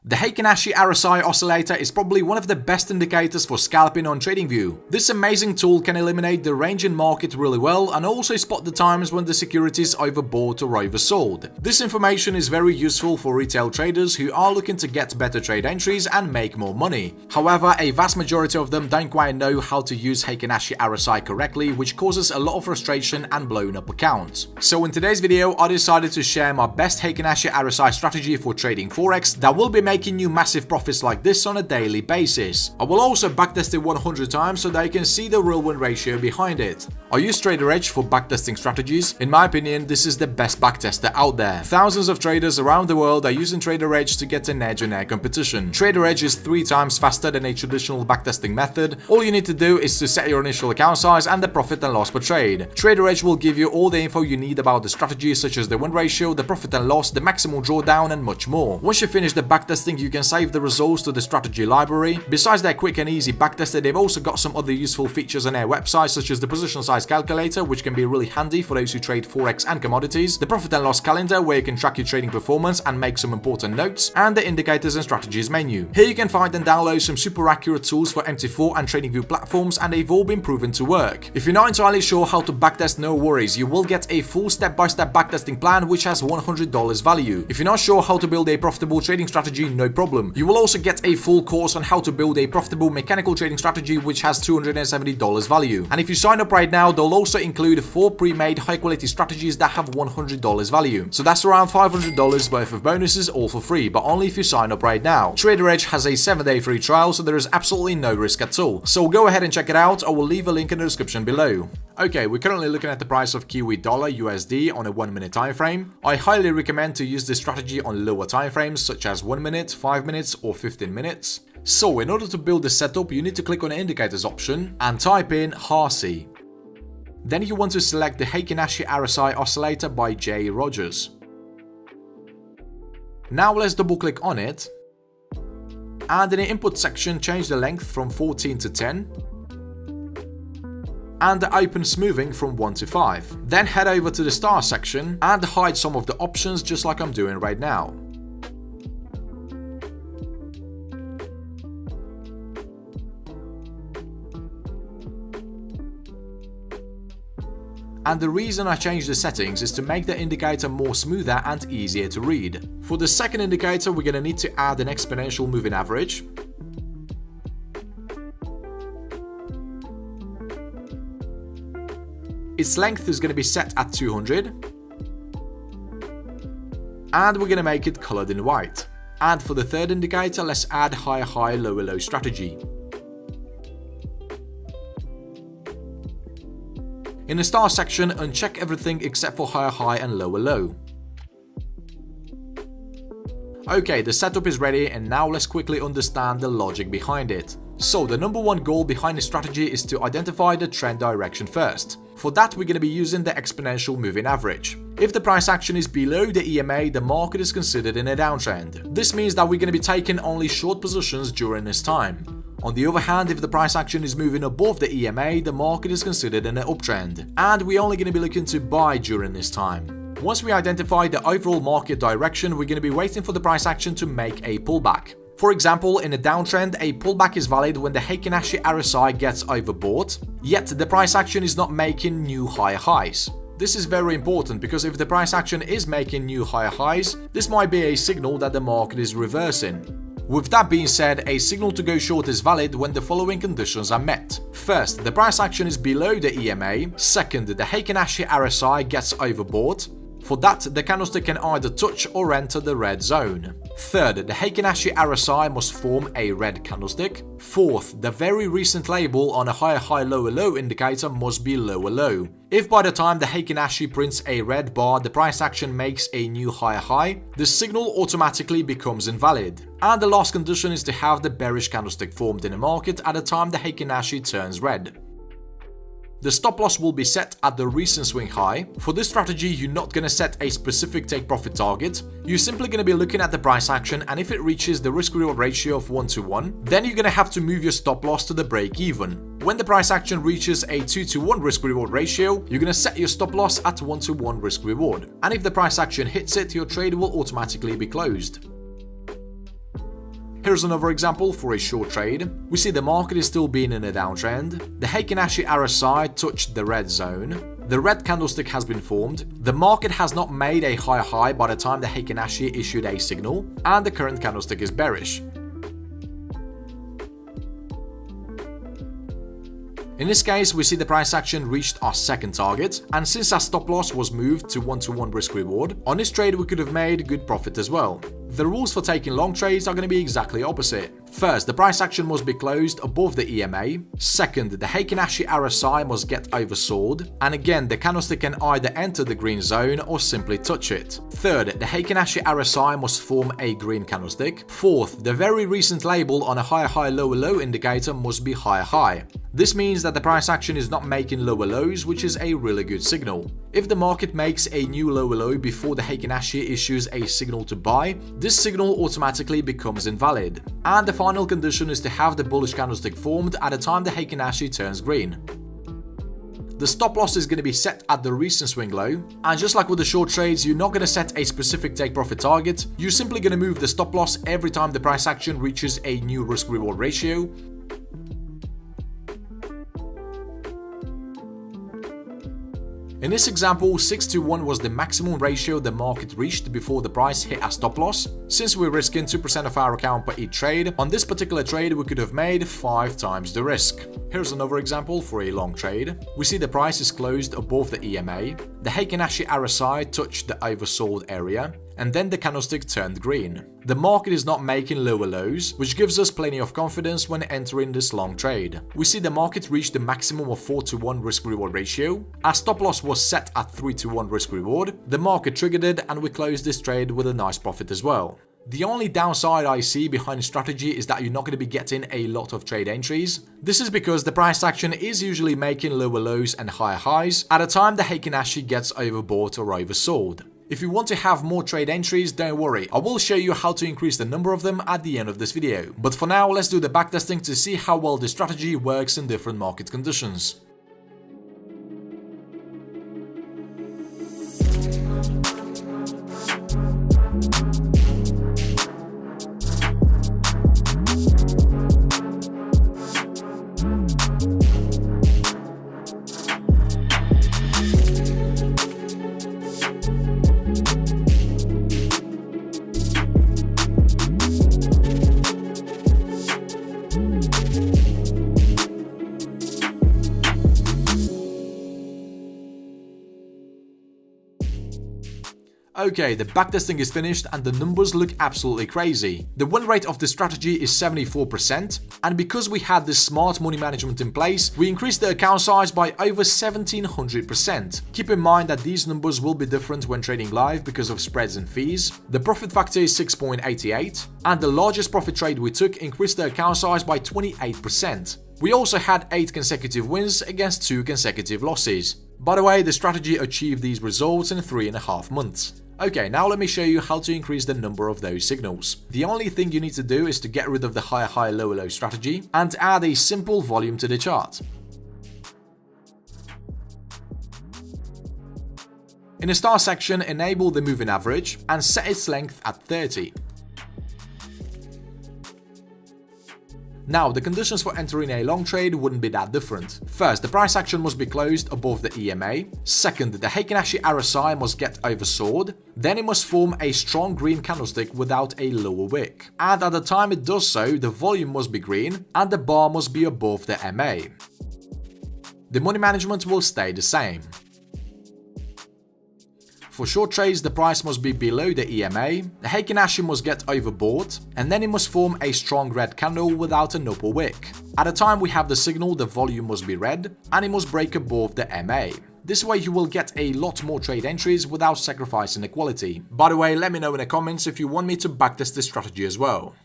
The Heikin Ashi RSI oscillator is probably one of the best indicators for scalping on TradingView. This amazing tool can eliminate the range in market really well and also spot the times when the security is overbought or oversold. This information is very useful for retail traders who are looking to get better trade entries and make more money. However, a vast majority of them don't quite know how to use Heikin Ashi RSI correctly, which causes a lot of frustration and blown up accounts. So in today's video, I decided to share my best Heikin Ashi RSI strategy for trading Forex that will be making you massive profits like this on a daily basis. I will also backtest it 100 times so that you can see the real win ratio behind it. I use Trader Edge for backtesting strategies. In my opinion, this is the best backtester out there. Thousands of traders around the world are using Trader Edge to get an edge in their competition. Trader Edge is 3 times faster than a traditional backtesting method. All you need to do is to set your initial account size and the profit and loss per trade. Trader Edge will give you all the info you need about the strategy, such as the win ratio, the profit and loss, the maximal drawdown, and much more. Once you finish the backtesting, you can save the results to the strategy library. Besides their quick and easy backtester, they've also got some other useful features on their website, such as the position size calculator, which can be really handy for those who trade Forex and commodities, the profit and loss calendar, where you can track your trading performance and make some important notes, and the indicators and strategies menu. Here you can find and download some super accurate tools for MT4 and TradingView platforms, and they've all been proven to work. If you're not entirely sure how to backtest, no worries, you will get a full step-by-step backtesting plan which has $100 value. If you're not sure how to build a profitable trading strategy, no problem. You will also get a full course on how to build a profitable mechanical trading strategy which has $270 value. And if you sign up right now, they'll also include 4 pre-made high-quality strategies that have $100 value. So that's around $500 worth of bonuses, all for free, but only if you sign up right now. Trader Edge has a 7-day free trial, so there is absolutely no risk at all. So go ahead and check it out. I will leave a link in the description below. Okay, we're currently looking at the price of Kiwi dollar USD on a 1-minute time frame. I highly recommend to use this strategy on lower time frames such as 1 minute, 5 minutes, or 15 minutes. So in order to build this setup, you need to click on the indicators option and type in RSI. Then you want to select the Heikin Ashi RSI oscillator by J. Rogers. Now let's double click on it, and in the input section change the length from 14 to 10 and the open smoothing from 1 to 5. Then head over to the star section and hide some of the options just like I'm doing right now. And the reason I changed the settings is to make the indicator more smoother and easier to read. For the second indicator, we're going to need to add an exponential moving average. Its length is going to be set at 200. And we're going to make it colored in white. And for the third indicator, let's add higher high, lower low strategy. In the star section, uncheck everything except for higher high and lower low. Okay, the setup is ready, and now let's quickly understand the logic behind it. So the number one goal behind the strategy is to identify the trend direction first. For that, we're going to be using the exponential moving average. If the price action is below the EMA, the market is considered in a downtrend. This means that we're going to be taking only short positions during this time. On the other hand, if the price action is moving above the EMA, the market is considered in an uptrend, and we're only going to be looking to buy during this time. Once we identify the overall market direction, we're going to be waiting for the price action to make a pullback. For example, in a downtrend, a pullback is valid when the Heikin Ashi RSI gets overbought, yet the price action is not making new higher highs. This is very important because if the price action is making new higher highs, this might be a signal that the market is reversing. With that being said, a signal to go short is valid when the following conditions are met. First, the price action is below the EMA. Second, the Heikin Ashi RSI gets overbought. For that, the candlestick can either touch or enter the red zone. Third, the Heikin Ashi RSI must form a red candlestick. Fourth, the very recent label on a higher high lower low indicator must be lower low. If by the time the Heikin Ashi prints a red bar, the price action makes a new higher high, the signal automatically becomes invalid. And the last condition is to have the bearish candlestick formed in the market at the time the Heikin Ashi turns red. The stop loss will be set at the recent swing high. For this strategy, you're not going to set a specific take profit target. You're simply going to be looking at the price action, and if it reaches the risk reward ratio of 1 to 1, then you're going to have to move your stop loss to the break even. When the price action reaches a 2 to 1 risk reward ratio, you're going to set your stop loss at 1 to 1 risk reward. And if the price action hits it, your trade will automatically be closed. Here's another example for a short trade. We see the market is still being in a downtrend. The Heikin Ashi RSI touched the red zone. The red candlestick has been formed. The market has not made a higher high by the time the Heikin Ashi issued a signal, and the current candlestick is bearish. In this case, we see the price action reached our second target, and since our stop loss was moved to 1-to-1 risk reward, on this trade we could have made good profit as well. The rules for taking long trades are going to be exactly opposite. First, the price action must be closed above the EMA. Second, the Heikin Ashi RSI must get oversold. And again, the candlestick can either enter the green zone or simply touch it. Third, the Heikin Ashi RSI must form a green candlestick. Fourth, the very recent label on a higher high lower low indicator must be higher high. This means that the price action is not making lower lows, which is a really good signal. If the market makes a new lower low before the Heikin Ashi issues a signal to buy, this signal automatically becomes invalid. And the final condition is to have the bullish candlestick formed at the time the Heikin Ashi turns green. The stop loss is going to be set at the recent swing low, and just like with the short trades, you're not going to set a specific take profit target, you're simply going to move the stop loss every time the price action reaches a new risk reward ratio. In this example, 6-to-1 was the maximum ratio the market reached before the price hit a stop loss. Since we're risking 2% of our account per each trade, on this particular trade we could have made 5 times the risk. Here's another example for a long trade. We see the price is closed above the EMA, the Heikin Ashi RSI touched the oversold area, and then the candlestick turned green. The market is not making lower lows, which gives us plenty of confidence when entering this long trade. We see the market reach the maximum of 4-to-1 risk reward ratio. Our stop loss was set at 3-to-1 risk reward. The market triggered it, and we closed this trade with a nice profit as well. The only downside I see behind the strategy is that you're not going to be getting a lot of trade entries. This is because the price action is usually making lower lows and higher highs at a time the Heikin Ashi gets overbought or oversold. If you want to have more trade entries, don't worry, I will show you how to increase the number of them at the end of this video. But for now, let's do the backtesting to see how well this strategy works in different market conditions. Okay, the backtesting is finished and the numbers look absolutely crazy. The win rate of this strategy is 74%, and because we had this smart money management in place, we increased the account size by over 1700%. Keep in mind that these numbers will be different when trading live because of spreads and fees. The profit factor is 6.88, and the largest profit trade we took increased the account size by 28%. We also had 8 consecutive wins against 2 consecutive losses. By the way, the strategy achieved these results in 3.5 months. Okay, now let me show you how to increase the number of those signals. The only thing you need to do is to get rid of the higher high lower low strategy and add a simple volume to the chart. In the star section, enable the moving average and set its length at 30. Now, the conditions for entering a long trade wouldn't be that different. First, the price action must be closed above the EMA. Second, the Heikin Ashi RSI must get oversold. Then it must form a strong green candlestick without a lower wick. And at the time it does so, the volume must be green and the bar must be above the MA. The money management will stay the same. For short trades, the price must be below the EMA, the Heikin Ashi must get overbought, and then it must form a strong red candle without an upper wick. At the time we have the signal, the volume must be red, and it must break above the MA. This way you will get a lot more trade entries without sacrificing the quality. By the way, let me know in the comments if you want me to backtest this strategy as well.